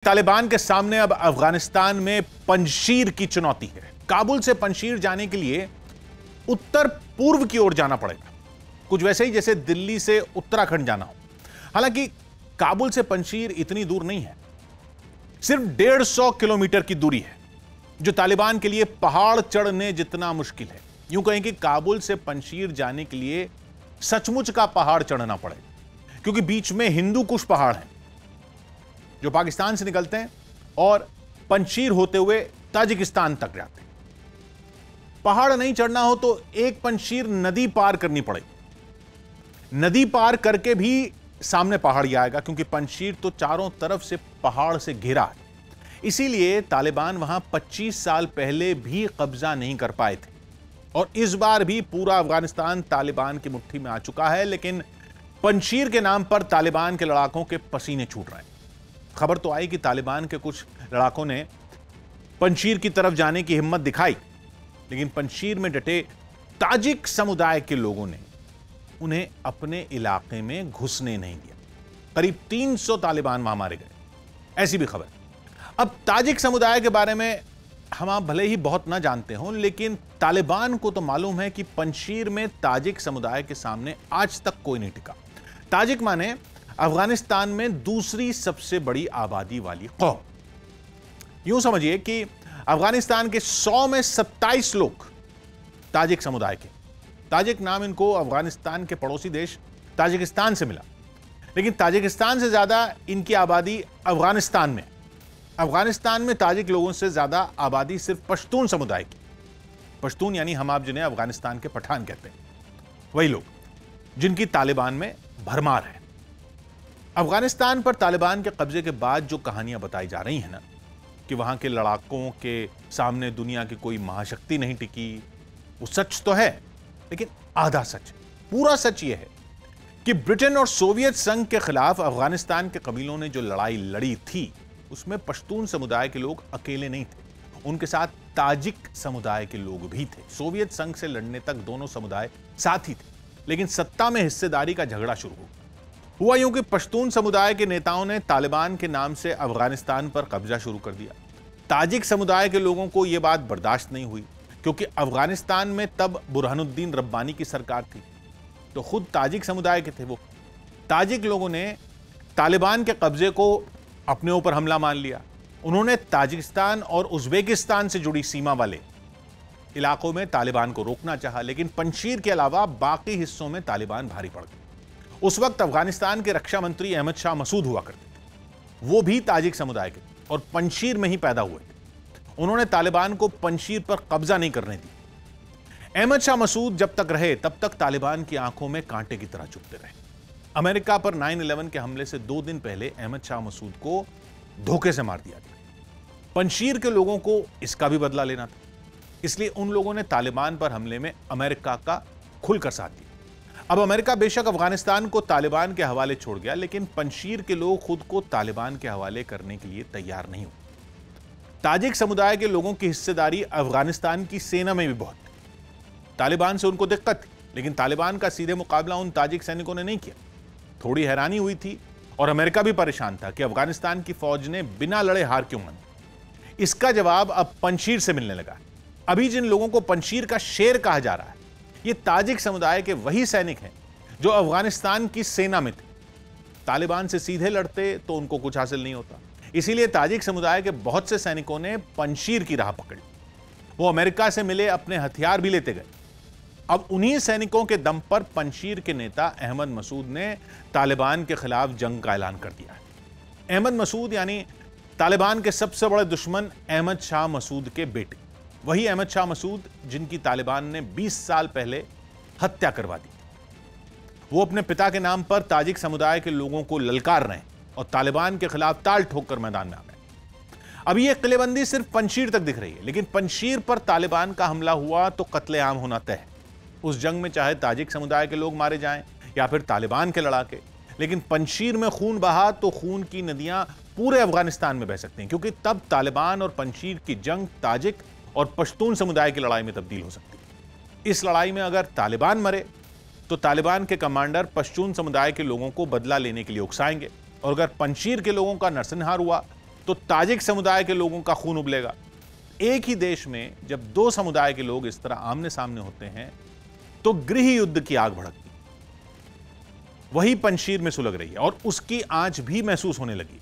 तालिबान के सामने अब अफगानिस्तान में पंजशीर की चुनौती है। काबुल से पंजशीर जाने के लिए उत्तर पूर्व की ओर जाना पड़ेगा, कुछ वैसे ही जैसे दिल्ली से उत्तराखंड जाना हो। हालांकि काबुल से पंजशीर इतनी दूर नहीं है, सिर्फ 150 किलोमीटर की दूरी है, जो तालिबान के लिए पहाड़ चढ़ने जितना मुश्किल है। यूं कहें कि काबुल से पंजशीर जाने के लिए सचमुच का पहाड़ चढ़ना पड़ेगा, क्योंकि बीच में हिंदू कुश पहाड़ हैं जो पाकिस्तान से निकलते हैं और पंजशीर होते हुए ताजिकिस्तान तक जाते हैं। पहाड़ नहीं चढ़ना हो तो एक पंजशीर नदी पार करनी पड़ेगी। नदी पार करके भी सामने पहाड़ ही आएगा, क्योंकि पंजशीर तो चारों तरफ से पहाड़ से घिरा है। इसीलिए तालिबान वहां 25 साल पहले भी कब्जा नहीं कर पाए थे, और इस बार भी पूरा अफगानिस्तान तालिबान की मुट्ठी में आ चुका है। लेकिन पंजशीर के नाम पर तालिबान के लड़ाकों के पसीने छूट रहे हैं। खबर तो आई कि तालिबान के कुछ लड़ाकों ने पंजशीर की तरफ जाने की हिम्मत दिखाई, लेकिन पंजशीर में डटे ताजिक समुदाय के लोगों ने उन्हें अपने इलाके में घुसने नहीं दिया। करीब 300 तालिबान वहां मारे गए, ऐसी भी खबर। अब ताजिक समुदाय के बारे में हम आप भले ही बहुत ना जानते हों, लेकिन तालिबान को तो मालूम है कि पंजशीर में ताजिक समुदाय के सामने आज तक कोई नहीं टिका। ताजिक माने अफगानिस्तान में दूसरी सबसे बड़ी आबादी वाली कौम। यूं समझिए कि अफगानिस्तान के 100 में 27 लोग ताजिक समुदाय के। ताजिक नाम इनको अफगानिस्तान के पड़ोसी देश ताजिकिस्तान से मिला, लेकिन ताजिकिस्तान से ज्यादा इनकी आबादी अफगानिस्तान में। अफगानिस्तान में ताजिक लोगों से ज्यादा आबादी सिर्फ पश्तून समुदाय की। पश्तून यानी हम आप जिन्हें अफगानिस्तान के पठान कहते हैं, वही लोग जिनकी तालिबान में भरमार है। अफगानिस्तान पर तालिबान के कब्जे के बाद जो कहानियां बताई जा रही हैं ना, कि वहां के लड़ाकों के सामने दुनिया की कोई महाशक्ति नहीं टिकी, वो सच तो है, लेकिन आधा सच। पूरा सच यह है कि ब्रिटेन और सोवियत संघ के खिलाफ अफगानिस्तान के कबीलों ने जो लड़ाई लड़ी थी, उसमें पश्तून समुदाय के लोग अकेले नहीं थे, उनके साथ ताजिक समुदाय के लोग भी थे। सोवियत संघ से लड़ने तक दोनों समुदाय साथ ही थे, लेकिन सत्ता में हिस्सेदारी का झगड़ा शुरू हुआ यूं कि पश्तून समुदाय के नेताओं ने तालिबान के नाम से अफगानिस्तान पर कब्जा शुरू कर दिया। ताजिक समुदाय के लोगों को यह बात बर्दाश्त नहीं हुई, क्योंकि अफगानिस्तान में तब बुरहानुद्दीन रब्बानी की सरकार थी, तो खुद ताजिक समुदाय के थे वो। ताजिक लोगों ने तालिबान के कब्जे को अपने ऊपर हमला मान लिया। उन्होंने ताजिकिस्तान और उज्बेकिस्तान से जुड़ी सीमा वाले इलाकों में तालिबान को रोकना चाहा, लेकिन पंजशीर के अलावा बाकी हिस्सों में तालिबान भारी पड़ गए। उस वक्त अफगानिस्तान के रक्षा मंत्री अहमद शाह मसूद हुआ करते थे, वो भी ताजिक समुदाय के और पंजशीर में ही पैदा हुए थे। उन्होंने तालिबान को पंजशीर पर कब्जा नहीं करने दी। अहमद शाह मसूद जब तक रहे, तब तक तालिबान की आंखों में कांटे की तरह चुभते रहे। अमेरिका पर 9/11 के हमले से 2 दिन पहले अहमद शाह मसूद को धोखे से मार दिया गया। पंजशीर के लोगों को इसका भी बदला लेना था, इसलिए उन लोगों ने तालिबान पर हमले में अमेरिका का खुलकर साथ दिया। अब अमेरिका बेशक अफगानिस्तान को तालिबान के हवाले छोड़ गया, लेकिन पंजशीर के लोग खुद को तालिबान के हवाले करने के लिए तैयार नहीं हुए। ताजिक समुदाय के लोगों की हिस्सेदारी अफगानिस्तान की सेना में भी बहुत थी। तालिबान से उनको दिक्कत थी, लेकिन तालिबान का सीधे मुकाबला उन ताजिक सैनिकों ने नहीं किया। थोड़ी हैरानी हुई थी, और अमेरिका भी परेशान था कि अफगानिस्तान की फौज ने बिना लड़े हार क्यों मानी। इसका जवाब अब पंजशीर से मिलने लगा। अभी जिन लोगों को पंजशीर का शेर कहा जा रहा है, ये ताजिक समुदाय के वही सैनिक हैं जो अफगानिस्तान की सेना में थे। तालिबान से सीधे लड़ते तो उनको कुछ हासिल नहीं होता, इसीलिए ताजिक समुदाय के बहुत से सैनिकों ने पंजशीर की राह पकड़ी। वो अमेरिका से मिले अपने हथियार भी लेते गए। अब उन्हीं सैनिकों के दम पर पंजशीर के नेता अहमद मसूद ने तालिबान के खिलाफ जंग का ऐलान कर दिया है। अहमद मसूद यानी तालिबान के सबसे बड़े दुश्मन अहमद शाह मसूद के बेटे, वही अहमद शाह मसूद जिनकी तालिबान ने 20 साल पहले हत्या करवा दी। वो अपने पिता के नाम पर ताजिक समुदाय के लोगों को ललकार रहे हैं और तालिबान के खिलाफ ताल ठोक कर मैदान में आ गए। अभी यह किलेबंदी सिर्फ पंजशीर तक दिख रही है, लेकिन पंजशीर पर तालिबान का हमला हुआ तो कत्लेआम होना तय है। उस जंग में चाहे ताजिक समुदाय के लोग मारे जाएं या फिर तालिबान के लड़ाके, लेकिन पंजशीर में खून बहा तो खून की नदियां पूरे अफगानिस्तान में बह सकती हैं, क्योंकि तब तालिबान और पंजशीर की जंग ताजिक और पश्तून समुदाय की लड़ाई में तब्दील हो सकती है। इस लड़ाई में अगर तालिबान मरे तो तालिबान के कमांडर पश्तून समुदाय के लोगों को बदला लेने के लिए उकसाएंगे, और अगर पंजशीर के लोगों का नरसंहार हुआ तो ताजिक समुदाय के लोगों का खून उबलेगा। एक ही देश में जब दो समुदाय के लोग इस तरह आमने सामने होते हैं तो गृह युद्ध की आग भड़कती। वही पंजशीर में सुलग रही है और उसकी आंच भी महसूस होने लगी।